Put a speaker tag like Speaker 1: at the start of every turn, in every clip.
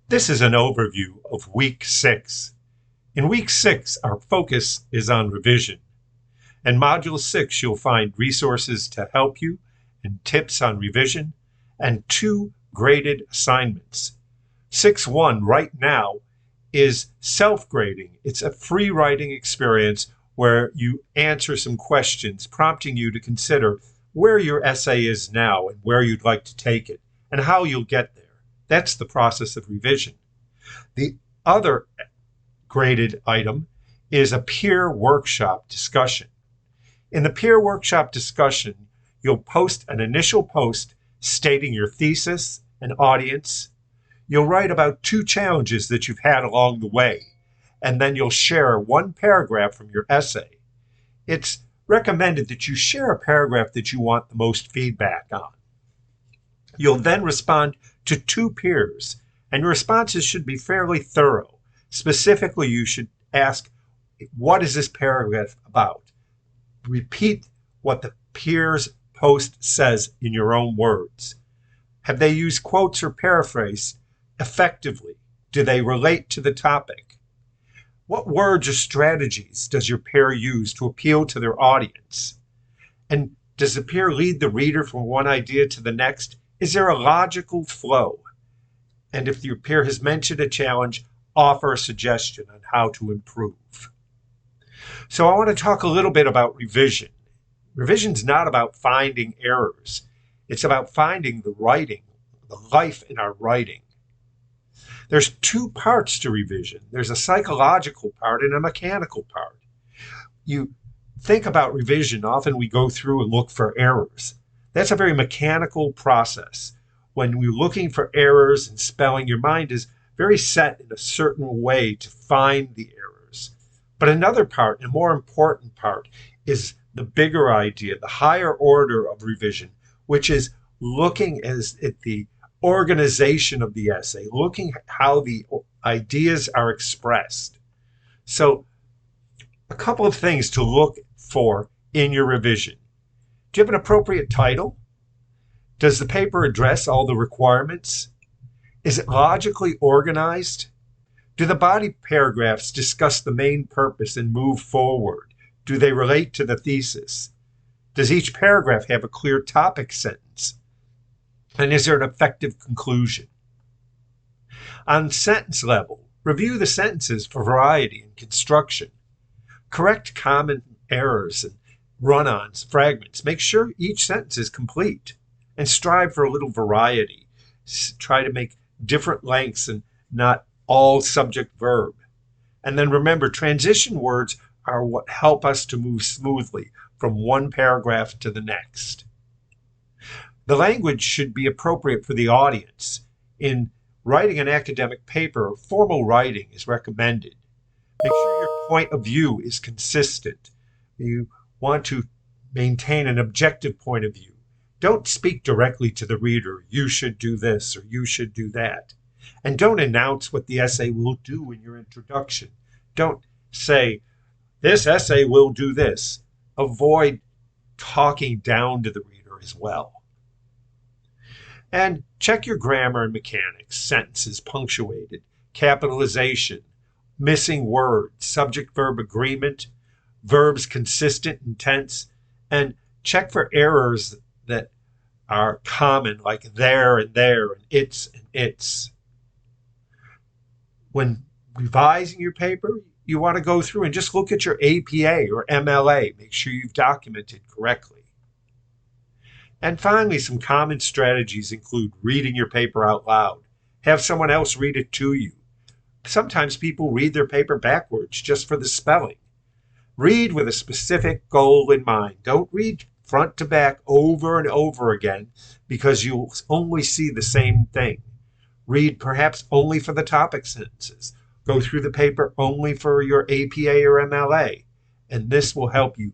Speaker 1: This is an overview of Week 6. In Week 6, our focus is on revision. In Module 6, you'll find resources to help you and tips on revision and 2 graded assignments. 6.1 right now is self-grading. It's a free writing experience where you answer some questions, prompting you to consider where your essay is now and where you'd like to take it and how you'll get there. That's the process of revision. The other graded item is a peer workshop discussion. In the peer workshop discussion, you'll post an initial post stating your thesis and audience. You'll write about 2 challenges that you've had along the way, and then you'll share 1 paragraph from your essay. It's recommended that you share a paragraph that you want the most feedback on. You'll then respond to 2 peers, and your responses should be fairly thorough. Specifically, you should ask, what is this paragraph about? Repeat what the peer's post says in your own words. Have they used quotes or paraphrase effectively? Do they relate to the topic? What words or strategies does your peer use to appeal to their audience? And does the peer lead the reader from one idea to the next? Is there a logical flow? And if your peer has mentioned a challenge, offer a suggestion on how to improve. So I want to talk a little bit about revision. Revision's not about finding errors. It's about finding the writing, the life in our writing. There's 2 parts to revision. There's a psychological part and a mechanical part. You think about revision, often we go through and look for errors. That's a very mechanical process. When we're looking for errors and spelling, your mind is very set in a certain way to find the errors. But another part, a more important part, is the bigger idea, the higher order of revision, which is looking at the organization of the essay, looking at how the ideas are expressed. So a couple of things to look for in your revision. Do you have an appropriate title? Does the paper address all the requirements? Is it logically organized? Do the body paragraphs discuss the main purpose and move forward? Do they relate to the thesis? Does each paragraph have a clear topic sentence? And is there an effective conclusion? On sentence level, review the sentences for variety and construction. Correct common errors and run-ons, fragments. Make sure each sentence is complete and strive for a little variety. Try to make different lengths and not all subject-verb. And then remember, transition words are what help us to move smoothly from one paragraph to the next. The language should be appropriate for the audience. In writing an academic paper, formal writing is recommended. Make sure your point of view is consistent. You want to maintain an objective point of view. Don't speak directly to the reader, you should do this or you should do that. And don't announce what the essay will do in your introduction. Don't say, this essay will do this. Avoid talking down to the reader as well. And check your grammar and mechanics, sentences punctuated, capitalization, missing words, subject-verb agreement, verbs consistent in tense, and check for errors that are common, like there and it's and its. When revising your paper, you want to go through and just look at your APA or MLA. Make sure you've documented correctly. And finally, some common strategies include reading your paper out loud. Have someone else read it to you. Sometimes people read their paper backwards just for the spelling. Read with a specific goal in mind. Don't read front to back over and over again because you'll only see the same thing. Read perhaps only for the topic sentences. Go through the paper only for your APA or MLA. And this will help you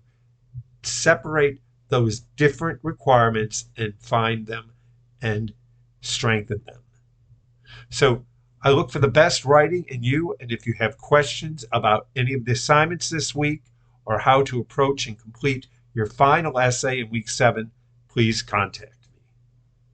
Speaker 1: separate those different requirements and find them and strengthen them. So I look for the best writing in you, and if you have questions about any of the assignments this week or how to approach and complete your final essay in week 7, please contact me.